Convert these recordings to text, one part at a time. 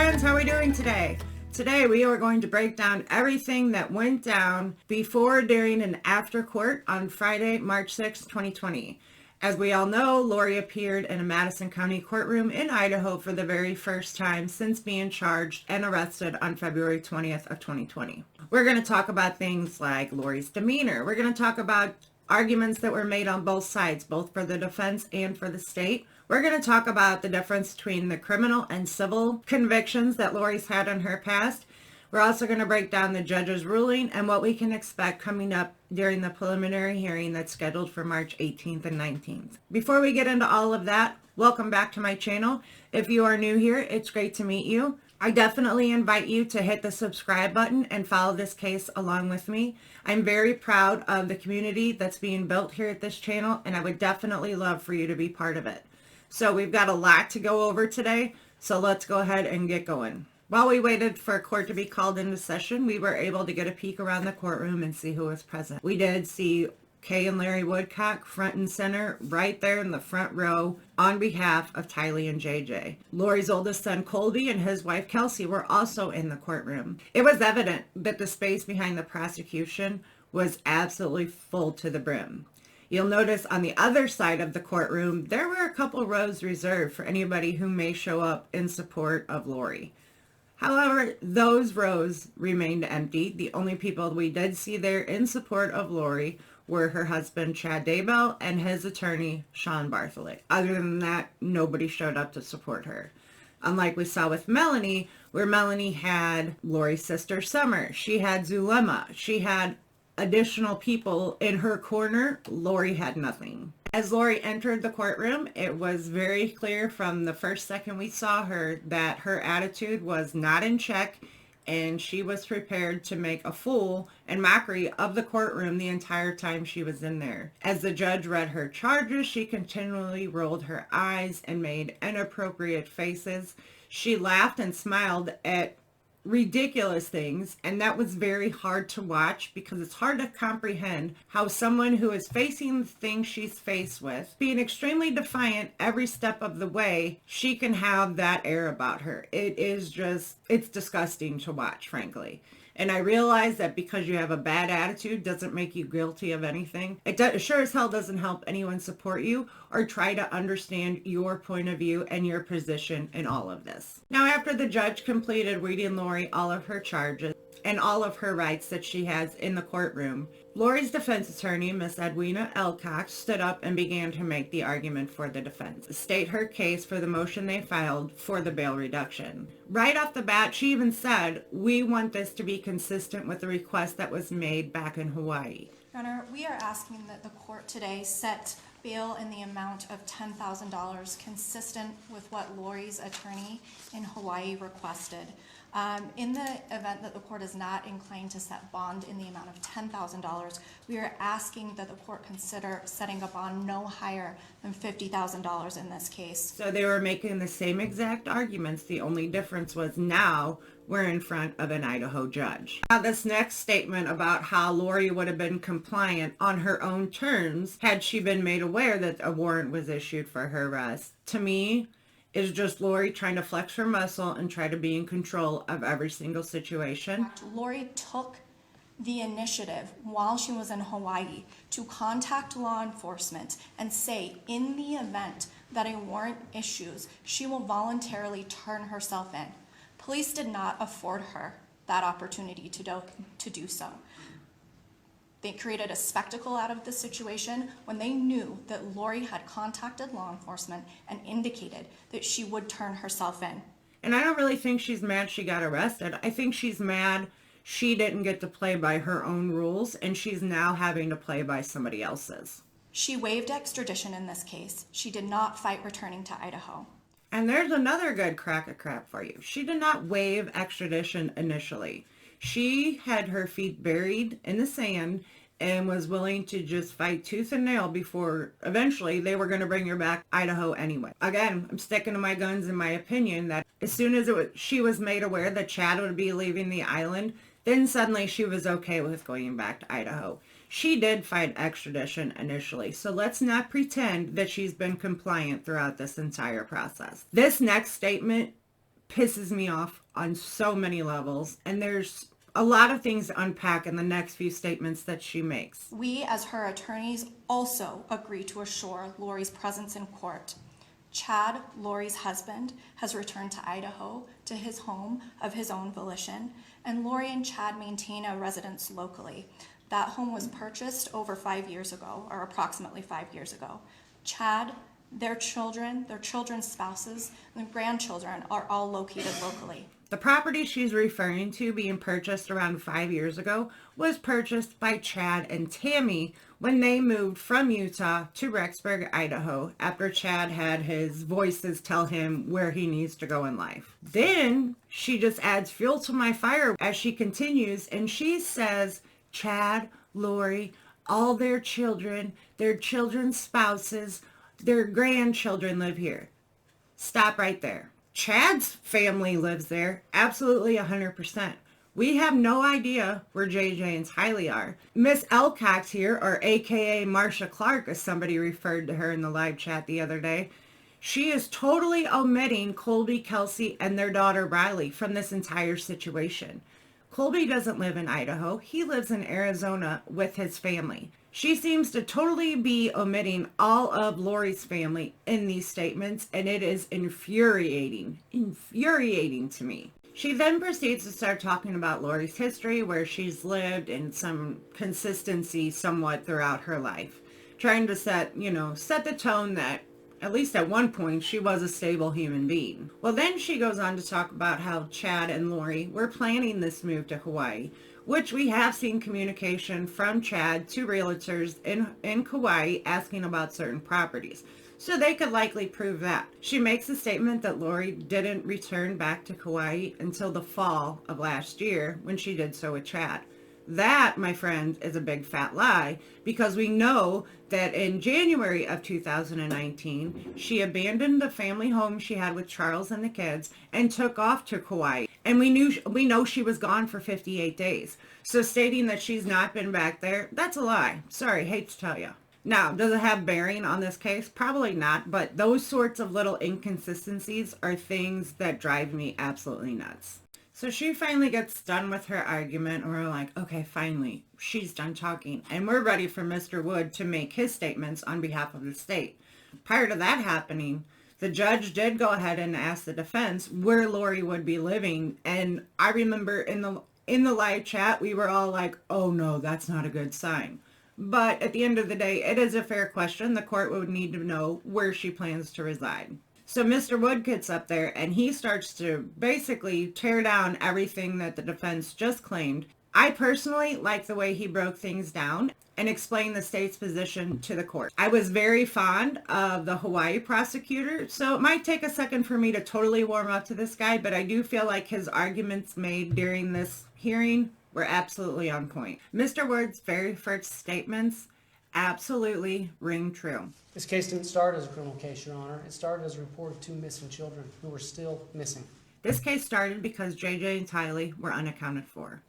friends, how are we doing today? Today we are going to break down everything that went down before, during, and after court on Friday, March 6, 2020. As we all know, Lori appeared in a Madison County courtroom in Idaho for the very first time since being charged and arrested on February 20th of 2020. We're going to talk about things like Lori's demeanor. We're going to talk about arguments that were made on both sides, both for the defense and for the state. We're going to talk about the difference between the criminal and civil convictions that Lori's had in her past. We're also going to break down the judge's ruling and what we can expect coming up during the preliminary hearing that's scheduled for March 18th and 19th. Before we get into all of that, welcome back to my channel. If you are new here, it's great to meet you. I definitely invite you to hit the subscribe button and follow this case along with me. I'm very proud of the community that's being built here at this channel, and I would definitely love for you to be part of it. So we've got a lot to go over today, so let's go ahead and get going. While we waited for court to be called into session, we were able to get a peek around the courtroom and see who was present. We did see Kay and Larry Woodcock front and center right there in the front row on behalf of Tylee and JJ. Lori's oldest son Colby and his wife Kelsey were also in the courtroom. It was evident that the space behind the prosecution was absolutely full to the brim. You'll notice on the other side of the courtroom, there were a couple rows reserved for anybody who may show up in support of Lori. However, those rows remained empty. The only people we did see there in support of Lori were her husband, Chad Daybell, and his attorney, Sean Bartholet. Other than that, nobody showed up to support her. Unlike we saw with Melanie, where Melanie had Lori's sister, Summer. She had Zulema. She had additional people in her corner. Lori had nothing. As Lori entered the courtroom, it was very clear from the first second we saw her that her attitude was not in check, and she was prepared to make a fool and mockery of the courtroom the entire time she was in there. As the judge read her charges, she continually rolled her eyes and made inappropriate faces. She laughed and smiled at ridiculous things, and that was very hard to watch because it's hard to comprehend how someone who is facing the things she's faced with, being extremely defiant every step of the way, she can have that air about her. It's disgusting to watch, frankly. And I realize that because you have a bad attitude doesn't make you guilty of anything. It sure as hell doesn't help anyone support you or try to understand your point of view and your position in all of this. Now, after the judge completed reading Lori all of her charges and all of her rights that she has in the courtroom, Lori's defense attorney, Miss Edwina Elcock, stood up and began to make the argument for the defense, state her case for the motion they filed for the bail reduction. Right off the bat, she even said, "We want this to be consistent with the request that was made back in Hawaii." Your Honor, we are asking that the court today set bail in the amount of $10,000 consistent with what Lori's attorney in Hawaii requested. In the event that the court is not inclined to set bond in the amount of $10,000, we are asking that the court consider setting a bond no higher than $50,000 in this case. So they were making the same exact arguments. The only difference was now we're in front of an Idaho judge. Now, this next statement about how Lori would have been compliant on her own terms had she been made aware that a warrant was issued for her arrest, to me, is just Lori trying to flex her muscle and try to be in control of every single situation. Lori took the initiative while she was in Hawaii to contact law enforcement and say, in the event that a warrant issues, she will voluntarily turn herself in. Police did not afford her that opportunity to do so. They created a spectacle out of the situation when they knew that Lori had contacted law enforcement and indicated that she would turn herself in. And I don't really think she's mad she got arrested. I think she's mad she didn't get to play by her own rules and she's now having to play by somebody else's. She waived extradition in this case. She did not fight returning to Idaho. And there's another good crack of crap for you. She did not waive extradition initially. She had her feet buried in the sand and was willing to just fight tooth and nail before eventually they were going to bring her back to Idaho anyway. Again, I'm sticking to my guns in my opinion that as soon as she was made aware that Chad would be leaving the island, then suddenly she was okay with going back to Idaho. She did fight extradition initially, so let's not pretend that she's been compliant throughout this entire process. This next statement pisses me off on so many levels. And there's a lot of things to unpack in the next few statements that she makes. We, as her attorneys, also agree to assure Lori's presence in court. Chad, Lori's husband, has returned to Idaho to his home of his own volition, and Lori and Chad maintain a residence locally. That home was purchased over 5 years ago, or approximately 5 years ago. Chad, their children, their children's spouses, and grandchildren are all located locally. The property she's referring to being purchased around 5 years ago was purchased by Chad and Tammy when they moved from Utah to Rexburg, Idaho, after Chad had his voices tell him where he needs to go in life. Then she just adds fuel to my fire as she continues, and she says Chad, Lori, all their children's spouses, their grandchildren live here. Stop right there. Chad's family lives there, absolutely 100%. We have no idea where JJ and Tylee are. Miss Elcox here, or AKA Marsha Clark, as somebody referred to her in the live chat the other day, she is totally omitting Colby, Kelsey, and their daughter Riley from this entire situation. Colby doesn't live in Idaho. He lives in Arizona with his family. She seems to totally be omitting all of Lori's family in these statements, and it is infuriating to me. She then proceeds to start talking about Lori's history, where she's lived, and some consistency somewhat throughout her life, trying to set the tone that at least at one point she was a stable human being. Well, then she goes on to talk about how Chad and Lori were planning this move to Hawaii, which we have seen communication from Chad to realtors in Kauai asking about certain properties. So they could likely prove that. She makes a statement that Lori didn't return back to Kauai until the fall of last year when she did so with Chad. That, my friend, is a big fat lie, because we know that in January of 2019, she abandoned the family home she had with Charles and the kids and took off to Kauai. And we know she was gone for 58 days. So stating that she's not been back there, that's a lie. Sorry, hate to tell you. Now, does it have bearing on this case? Probably not, but those sorts of little inconsistencies are things that drive me absolutely nuts. So she finally gets done with her argument, and we're like, okay, finally, she's done talking, and we're ready for Mr. Wood to make his statements on behalf of the state. Prior to that happening, the judge did go ahead and ask the defense where Lori would be living, and I remember in the live chat, we were all like, oh no, that's not a good sign. But at the end of the day, it is a fair question. The court would need to know where she plans to reside. So Mr. Wood gets up there and he starts to basically tear down everything that the defense just claimed. I personally like the way he broke things down and explained the state's position to the court. I was very fond of the Hawaii prosecutor, so it might take a second for me to totally warm up to this guy, but I do feel like his arguments made during this hearing were absolutely on point. Mr. Wood's very first statements absolutely ring true. This case didn't start as a criminal case, Your Honor. It started as a report of 2 missing children who were still missing. This case started because JJ and Tylee were unaccounted for.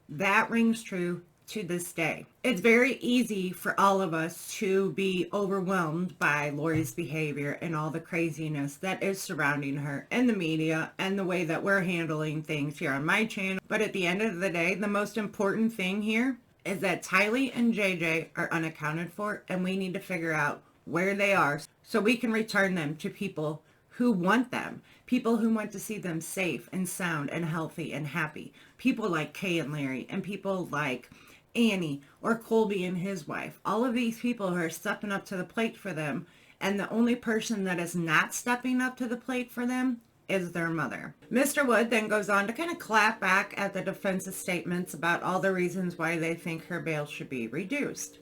That rings true to this day. It's very easy for all of us to be overwhelmed by Lori's behavior and all the craziness that is surrounding her in the media and the way that we're handling things here on my channel. But at the end of the day, the most important thing here is that Tylee and JJ are unaccounted for, and we need to figure out where they are so we can return them to people who want them, people who want to see them safe and sound and healthy and happy, people like Kay and Larry, and people like Annie or Colby and his wife. All of these people who are stepping up to the plate for them, and the only person that is not stepping up to the plate for them is their mother. Mr. Wood then goes on to kind of clap back at the defense's statements about all the reasons why they think her bail should be reduced.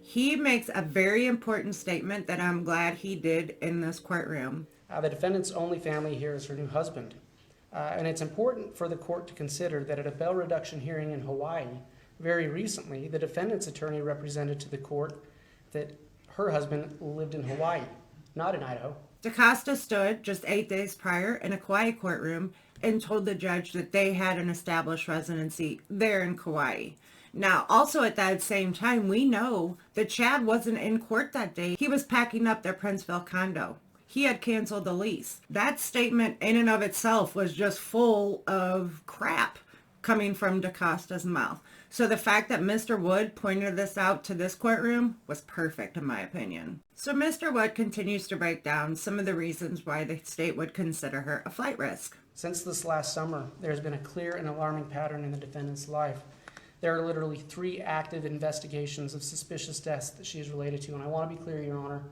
He makes a very important statement that I'm glad he did in this courtroom. The defendant's only family here is her new husband. And it's important for the court to consider that at a bail reduction hearing in Hawaii, very recently, the defendant's attorney represented to the court that her husband lived in Hawaii, not in Idaho. DaCosta stood just 8 days prior in a Kauai courtroom and told the judge that they had an established residency there in Kauai. Now, also at that same time, we know that Chad wasn't in court that day. He was packing up their Princeville condo. he had canceled the lease. That statement in and of itself was just full of crap coming from DaCosta's mouth. So the fact that Mr. Wood pointed this out to this courtroom was perfect in my opinion. So Mr. Wood continues to break down some of the reasons why the state would consider her a flight risk. Since this last summer, there has been a clear and alarming pattern in the defendant's life. There are literally 3 active investigations of suspicious deaths that she is related to. And I want to be clear, Your Honor,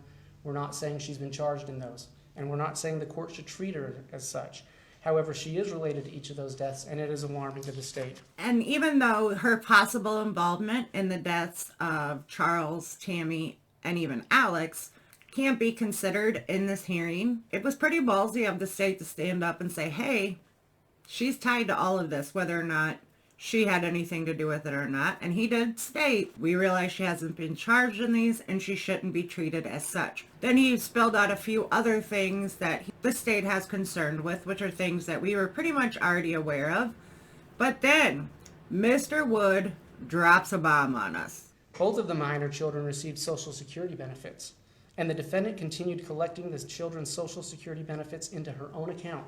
we're not saying she's been charged in those. And we're not saying the court should treat her as such. However, she is related to each of those deaths, and it is alarming to the state. And even though her possible involvement in the deaths of Charles, Tammy, and even Alex can't be considered in this hearing, it was pretty ballsy of the state to stand up and say, hey, she's tied to all of this, whether or not she had anything to do with it or not. And he did state, we realize she hasn't been charged in these and she shouldn't be treated as such. Then he spelled out a few other things that the state has concerned with, which are things that we were pretty much already aware of. But then Mr. Wood drops a bomb on us. Both of the minor children received Social Security benefits, and the defendant continued collecting the children's Social Security benefits into her own account,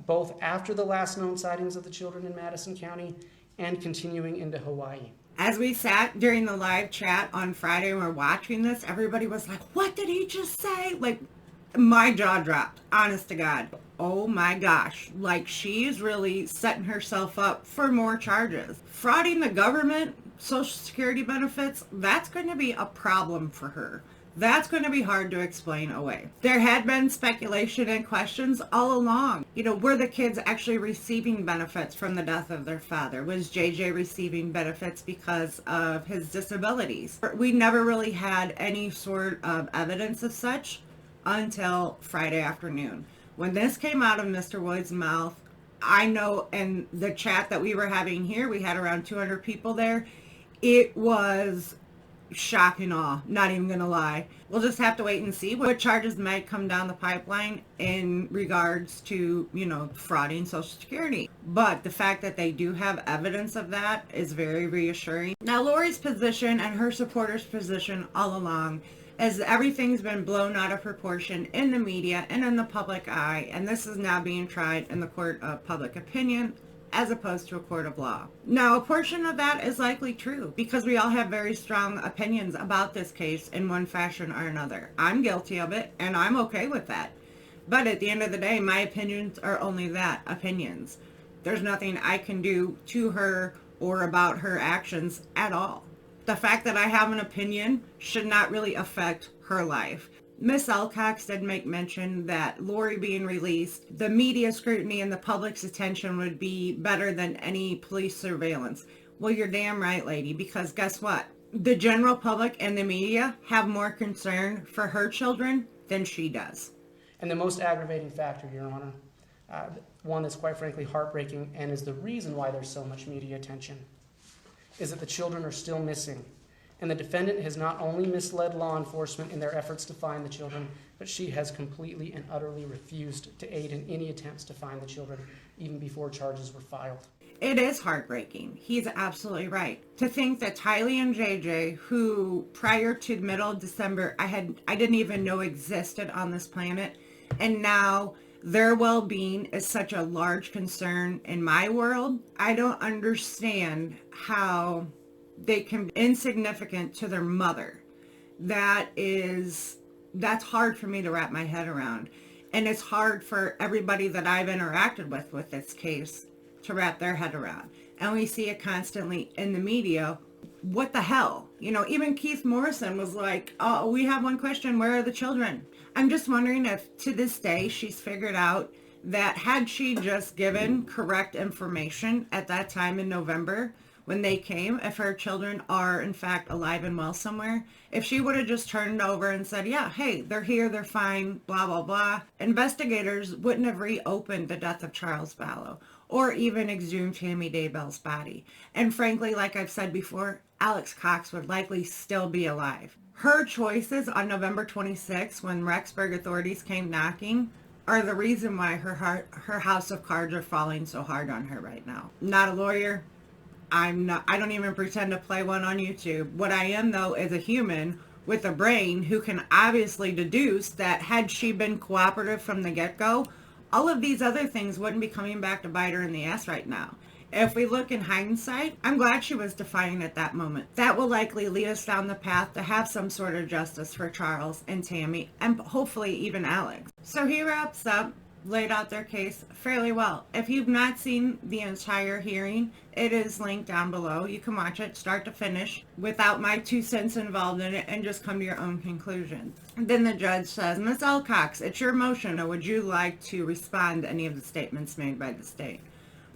both after the last known sightings of the children in Madison County and continuing into Hawaii. As we sat during the live chat on Friday and we're watching this, everybody was like, what did he just say? Like, my jaw dropped, honest to God. Oh my gosh, like she's really setting herself up for more charges. Frauding the government, Social Security benefits, that's going to be a problem for her. That's going to be hard to explain away. There had been speculation and questions all along. Were the kids actually receiving benefits from the death of their father? Was JJ receiving benefits because of his disabilities? We never really had any sort of evidence of such until Friday afternoon. When this came out of Mr. Wood's mouth, I know in the chat that we were having here, we had around 200 people there. It was shock and awe, not even gonna lie. We'll just have to wait and see what charges might come down the pipeline in regards to, frauding Social Security. But the fact that they do have evidence of that is very reassuring. Now, Lori's position and her supporters' position all along is everything's been blown out of proportion in the media and in the public eye, and this is now being tried in the court of public opinion as opposed to a court of law. Now, a portion of that is likely true because we all have very strong opinions about this case in one fashion or another. I'm guilty of it, and I'm okay with that. But at the end of the day, my opinions are only that, opinions. There's nothing I can do to her or about her actions at all. The fact that I have an opinion should not really affect her life. Miss Elcox did make mention that Lori being released, the media scrutiny and the public's attention would be better than any police surveillance. Well, you're damn right, lady, because guess what? The general public and the media have more concern for her children than she does. And the most aggravating factor, Your Honor, one that's quite frankly heartbreaking and is the reason why there's so much media attention, is that the children are still missing. And the defendant has not only misled law enforcement in their efforts to find the children, but she has completely and utterly refused to aid in any attempts to find the children, even before charges were filed. It is heartbreaking. He's absolutely right. To think that Tylee and JJ, who prior to the middle of December, I didn't even know existed on this planet, and now their well-being is such a large concern in my world. I don't understand how they can be insignificant to their mother. That's hard for me to wrap my head around. And it's hard for everybody that I've interacted with this case to wrap their head around. And we see it constantly in the media. What the hell? Even Keith Morrison was like, oh, we have one question, where are the children? I'm just wondering if to this day she's figured out that had she just given correct information at that time in November, when they came, if her children are in fact alive and well somewhere, if she would have just turned over and said, yeah, hey, they're here, they're fine, blah, blah, blah, investigators wouldn't have reopened the death of Charles Vallow or even exhumed Tammy Daybell's body. And frankly, like I've said before, Alex Cox would likely still be alive. Her choices on November 26th, when Rexburg authorities came knocking, are the reason why her house of cards are falling so hard on her right now. Not a lawyer. I don't even pretend to play one on YouTube. What I am, though, is a human with a brain who can obviously deduce that had she been cooperative from the get-go, all of these other things wouldn't be coming back to bite her in the ass right now. If we look in hindsight, I'm glad she was defiant at that moment. That will likely lead us down the path to have some sort of justice for Charles and Tammy, and hopefully even Alex. So he wraps up, laid out their case fairly well. If you've not seen the entire hearing, it is linked down below. You can watch it start to finish without my 2 cents involved in it and just come to your own conclusion. Then the judge says, Ms. Alcox, it's your motion, or would you like to respond to any of the statements made by the state?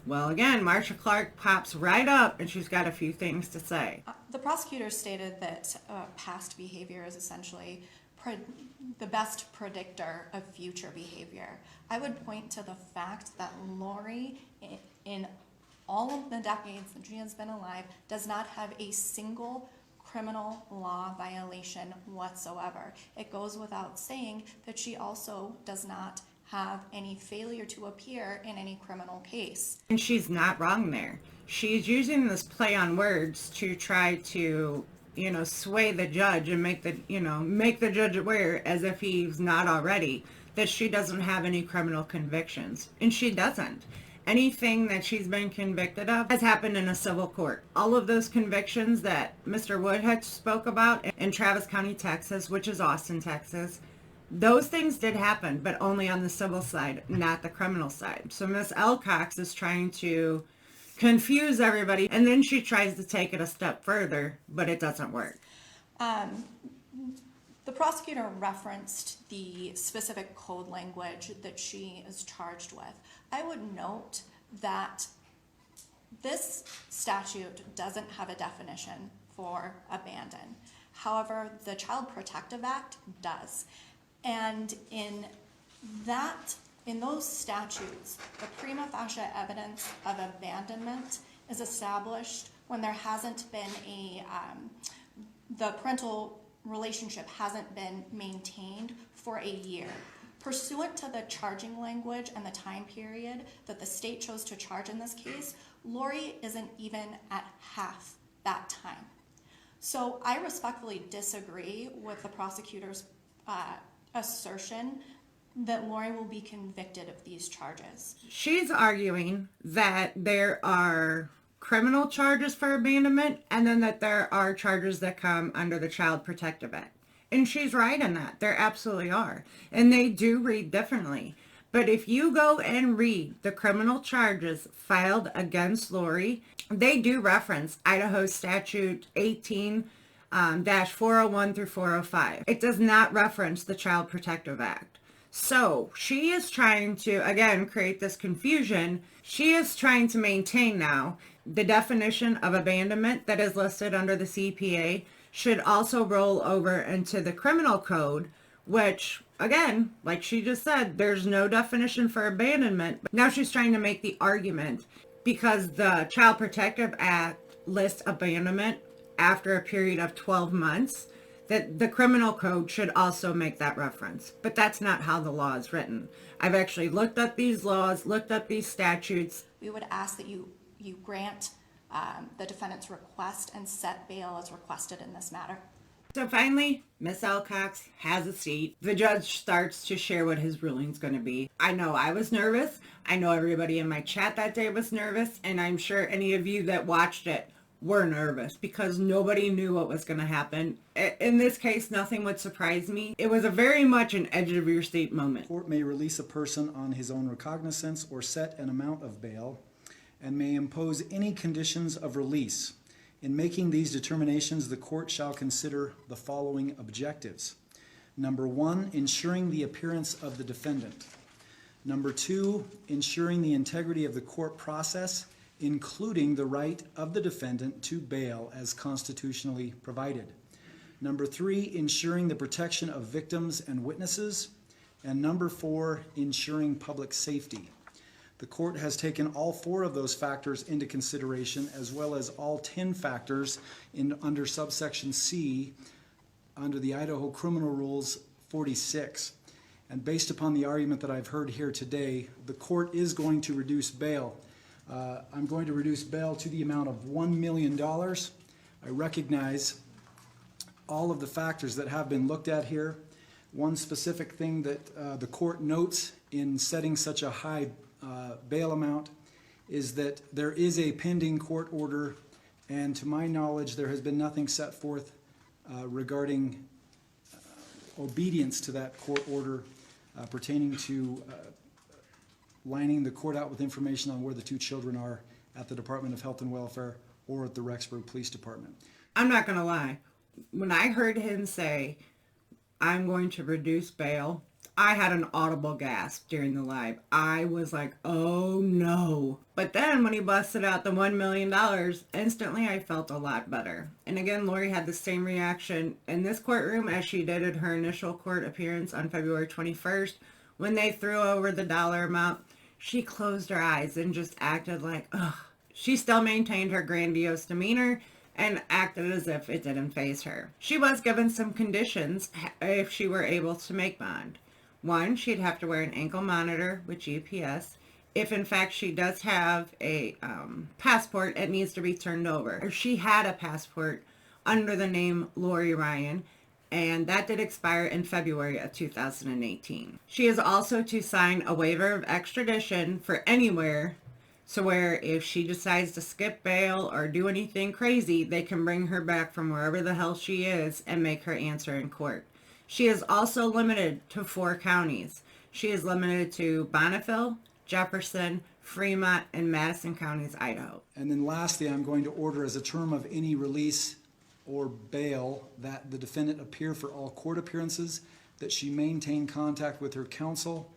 Well, again, Marsha Clark pops right up and she's got a few things to say. The prosecutor stated that past behavior is essentially the best predictor of future behavior. I would point to the fact that Lori, in all of the decades that she has been alive, does not have a single criminal law violation whatsoever. It goes without saying that she also does not have any failure to appear in any criminal case. And she's not wrong there. She's using this play on words to try to, sway the judge and make the judge aware, as if he's not already, that she doesn't have any criminal convictions. And she doesn't. Anything that she's been convicted of has happened in a civil court. All of those convictions that Mr. Woodhead spoke about in Travis County, Texas, which is Austin, Texas, those things did happen, but only on the civil side, not the criminal side. So Miss Alcox is trying to confuse everybody, and then she tries to take it a step further, but it doesn't work. The prosecutor referenced the specific code language that she is charged with. I would note that this statute doesn't have a definition for abandon. However, the Child Protective Act does. And in those statutes, the prima facie evidence of abandonment is established when there hasn't been the parental relationship hasn't been maintained for a year. Pursuant to the charging language and the time period that the state chose to charge in this case, Lori isn't even at half that time. So I respectfully disagree with the prosecutor's assertion that Lori will be convicted of these charges. She's arguing that there are criminal charges for abandonment and then that there are charges that come under the Child Protective Act. And she's right in that. There absolutely are. And they do read differently. But if you go and read the criminal charges filed against Lori, they do reference Idaho Statute 18-401 through 405. It does not reference the Child Protective Act. So she is trying to, again, create this confusion. She is trying to maintain now the definition of abandonment that is listed under the CPA should also roll over into the criminal code, which, again, like she just said, there's no definition for abandonment. Now she's trying to make the argument because the Child Protective Act lists abandonment after a period of 12 months, that the criminal code should also make that reference. But that's not how the law is written. I've actually looked up these laws, looked up these statutes. We would ask that you grant the defendant's request and set bail as requested in this matter. So finally, Miss Alcox has a seat. The judge starts to share what his ruling's going to be. I know I was nervous. I know everybody in my chat that day was nervous. And I'm sure any of you that watched it were nervous because nobody knew what was going to happen. In this case, nothing would surprise me. It was a very much an edge of your seat moment. Court may release a person on his own recognizance or set an amount of bail and may impose any conditions of release. In making these determinations, the court shall consider the following objectives. Number 1, ensuring the appearance of the defendant. Number 2, ensuring the integrity of the court process, including the right of the defendant to bail as constitutionally provided. Number 3, ensuring the protection of victims and witnesses. And number 4, ensuring public safety. The court has taken all 4 of those factors into consideration, as well as all 10 factors under subsection C under the Idaho Criminal Rules 46. And based upon the argument that I've heard here today, the court is going to reduce bail. I'm going to reduce bail to the amount of $1 million. I recognize all of the factors that have been looked at here. One specific thing that the court notes in setting such a high bail amount is that there is a pending court order, and to my knowledge, there has been nothing set forth regarding obedience to that court order pertaining to lining the court out with information on where the two children are at the Department of Health and Welfare or at the Rexburg Police Department. I'm not going to lie. When I heard him say, I'm going to reduce bail, I had an audible gasp during the live. I was like, oh no. But then when he busted out the $1 million, instantly I felt a lot better. And again, Lori had the same reaction in this courtroom as she did at her initial court appearance on February 21st. When they threw over the dollar amount, she closed her eyes and just acted like, ugh. She still maintained her grandiose demeanor and acted as if it didn't faze her. She was given some conditions if she were able to make bond. One, she'd have to wear an ankle monitor with GPS. If in fact she does have a passport, it needs to be turned over. She had a passport under the name Lori Ryan, and that did expire in February of 2018. She is also to sign a waiver of extradition for anywhere, so where if she decides to skip bail or do anything crazy, they can bring her back from wherever the hell she is and make her answer in court. She is also limited to 4 counties. She is limited to Bonneville, Jefferson, Fremont, and Madison counties, Idaho. And then lastly, I'm going to order as a term of any release or bail that the defendant appear for all court appearances, that she maintain contact with her counsel,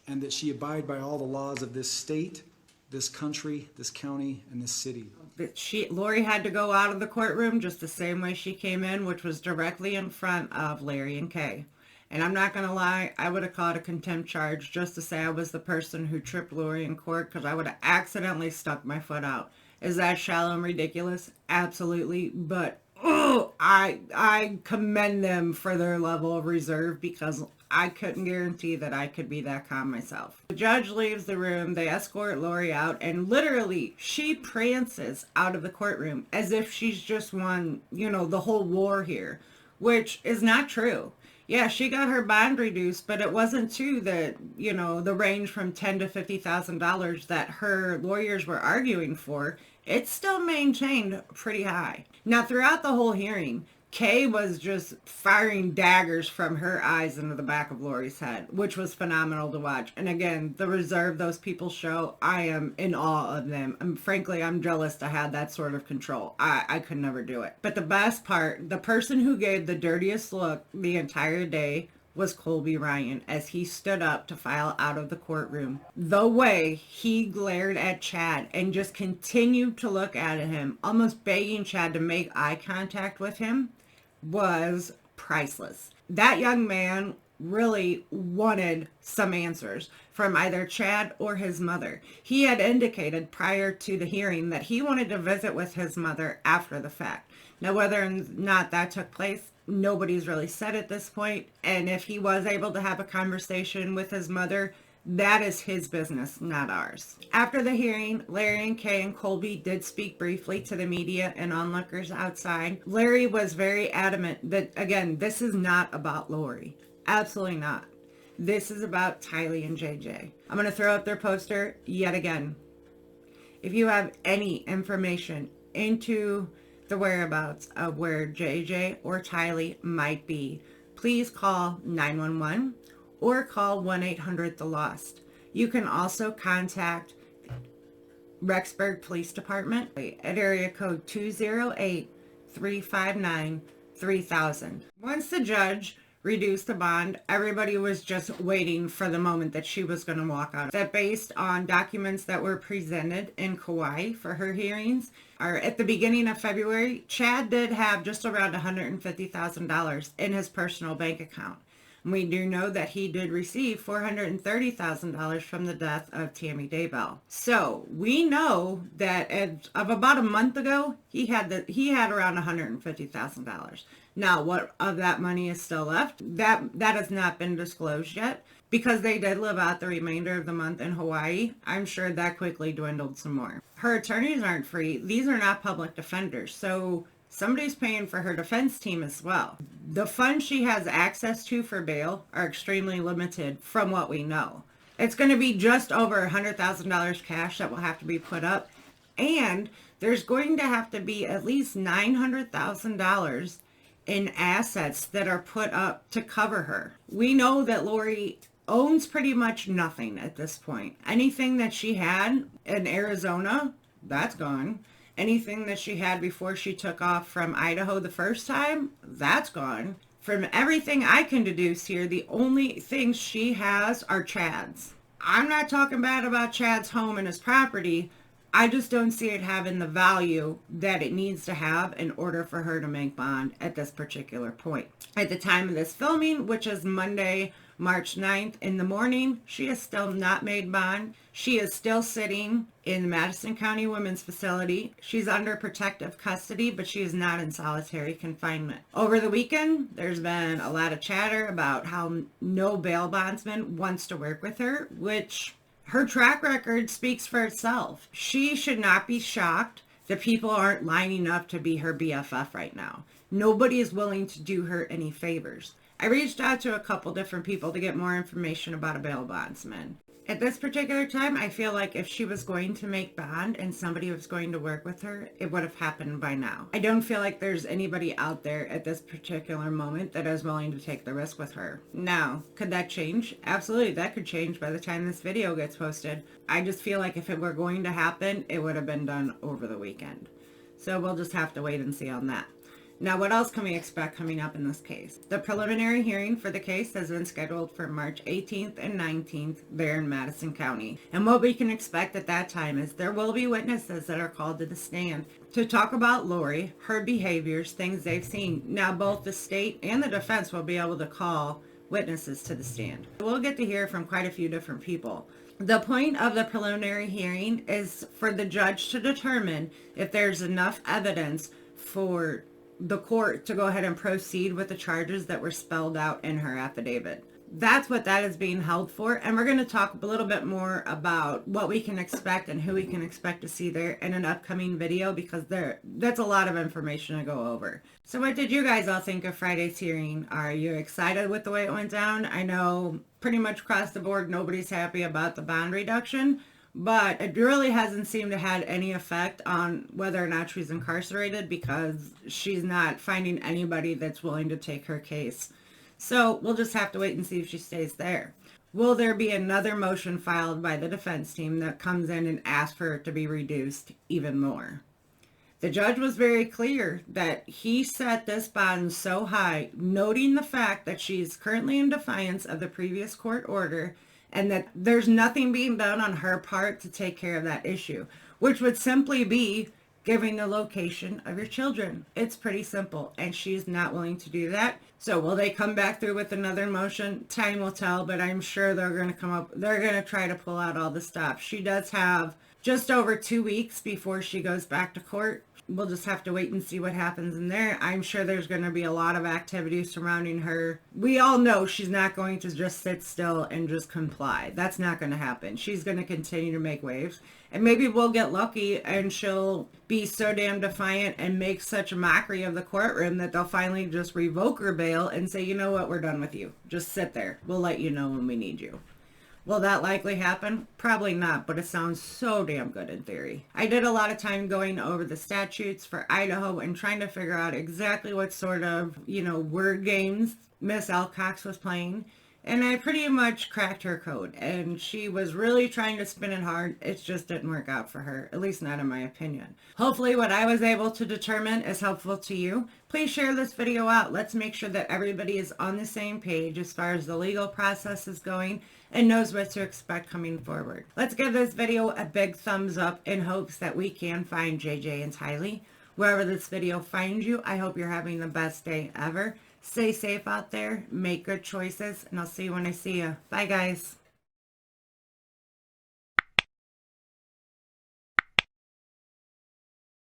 and that she abide by all the laws of this state, this country, this county, and this city. Lori had to go out of the courtroom just the same way she came in, which was directly in front of Larry and Kay. And I'm not going to lie, I would have caught a contempt charge just to say I was the person who tripped Lori in court, because I would have accidentally stuck my foot out. Is that shallow and ridiculous? Absolutely. But I commend them for their level of reserve, because I couldn't guarantee that I could be that calm myself. The judge leaves the room, they escort Lori out, and literally she prances out of the courtroom as if she's just won, the whole war here, which is not true. Yeah, she got her bond reduced, but it wasn't to the range from $10,000 to $50,000 that her lawyers were arguing for. It's still maintained pretty high. Now, throughout the whole hearing, Kay was just firing daggers from her eyes into the back of Lori's head, which was phenomenal to watch. And again, the reserve those people show, I am in awe of them. Frankly, I'm jealous to have that sort of control. I could never do it. But the best part, the person who gave the dirtiest look the entire day was Colby Ryan as he stood up to file out of the courtroom. The way he glared at Chad and just continued to look at him, almost begging Chad to make eye contact with him, was priceless. That young man really wanted some answers from either Chad or his mother. He had indicated prior to the hearing that he wanted to visit with his mother after the fact. Now, whether or not that took place, nobody's really said at this point. And if he was able to have a conversation with his mother, that is his business, not ours. After the hearing, Larry and Kay and Colby did speak briefly to the media and onlookers outside. Larry was very adamant that, again, this is not about Lori. Absolutely not. This is about Tylee and JJ. I'm going to throw up their poster yet again. If you have any information into the whereabouts of where JJ or Tylee might be, please call 911 or call 1-800-THE-LOST. You can also contact Rexburg Police Department at area code 208-359-3000. Once the judge reduced the bond, everybody was just waiting for the moment that she was going to walk out. That based on documents that were presented in Kauai for her hearings, or at the beginning of February, Chad did have just around $150,000 in his personal bank account. We do know that he did receive $430,000 from the death of Tammy Daybell. So we know that of about a month ago, he had around $150,000. Now, what of that money is still left? That has not been disclosed yet. Because they did live out the remainder of the month in Hawaii, I'm sure that quickly dwindled some more. Her attorneys aren't free. These are not public defenders. So somebody's paying for her defense team as well. The funds she has access to for bail are extremely limited from what we know. It's going to be just over $100,000 cash that will have to be put up. And there's going to have to be at least $900,000 in assets that are put up to cover her. We know that Lori owns pretty much nothing at this point. Anything that she had in Arizona, that's gone. Anything that she had before she took off from Idaho the first time, that's gone. From everything I can deduce here, the only things she has are Chad's. I'm not talking bad about Chad's home and his property. I just don't see it having the value that it needs to have in order for her to make bond at this particular point. At the time of this filming, which is Monday, March 9th in the morning, she has still not made bond. She is still sitting in the Madison County Women's Facility. She's under protective custody, but she is not in solitary confinement. Over the weekend, there's been a lot of chatter about how no bail bondsman wants to work with her, which her track record speaks for itself. She should not be shocked that people aren't lining up to be her BFF right now. Nobody is willing to do her any favors. I reached out to a couple different people to get more information about a bail bondsman. At this particular time, I feel like if she was going to make bond and somebody was going to work with her, it would have happened by now. I don't feel like there's anybody out there at this particular moment that is willing to take the risk with her. Now, could that change? Absolutely, that could change by the time this video gets posted. I just feel like if it were going to happen, it would have been done over the weekend. So we'll just have to wait and see on that. Now, what else can we expect coming up in this case? The preliminary hearing for the case has been scheduled for March 18th and 19th there in Madison County. And what we can expect at that time is there will be witnesses that are called to the stand to talk about Lori, her behaviors, things they've seen. Now, both the state and the defense will be able to call witnesses to the stand. We'll get to hear from quite a few different people. The point of the preliminary hearing is for the judge to determine if there's enough evidence for the court to go ahead and proceed with the charges that were spelled out in her affidavit. That's what that is being held for, and we're going to talk a little bit more about what we can expect and who we can expect to see there in an upcoming video, because that's a lot of information to go over. So what did you guys all think of Friday's hearing? Are you excited with the way it went down? I know pretty much across the board nobody's happy about the bond reduction, but it really hasn't seemed to have any effect on whether or not she's incarcerated, because she's not finding anybody that's willing to take her case. So we'll just have to wait and see if she stays there. Will there be another motion filed by the defense team that comes in and asks for it to be reduced even more? The judge was very clear that he set this bond so high, noting the fact that she's currently in defiance of the previous court order and that there's nothing being done on her part to take care of that issue, which would simply be giving the location of your children. It's pretty simple, and she's not willing to do that. So will they come back through with another motion? Time will tell, but I'm sure they're going to try to pull out all the stops. She does have just over 2 weeks before she goes back to court. We'll just have to wait and see what happens in there. I'm sure there's going to be a lot of activity surrounding her. We all know she's not going to just sit still and just comply. That's not going to happen. She's going to continue to make waves. And maybe we'll get lucky and she'll be so damn defiant and make such a mockery of the courtroom that they'll finally just revoke her bail and say, you know what, we're done with you. Just sit there. We'll let you know when we need you. Will that likely happen? Probably not, but it sounds so damn good in theory. I did a lot of time going over the statutes for Idaho and trying to figure out exactly what sort of, word games Miss Alcox was playing. And I pretty much cracked her code. And she was really trying to spin it hard. It just didn't work out for her, at least not in my opinion. Hopefully what I was able to determine is helpful to you. Please share this video out. Let's make sure that everybody is on the same page as far as the legal process is going and knows what to expect coming forward. Let's give this video a big thumbs up in hopes that we can find JJ and Tylee. Wherever this video finds you, I hope you're having the best day ever. Stay safe out there, make good choices, and I'll see you when I see you. Bye, guys.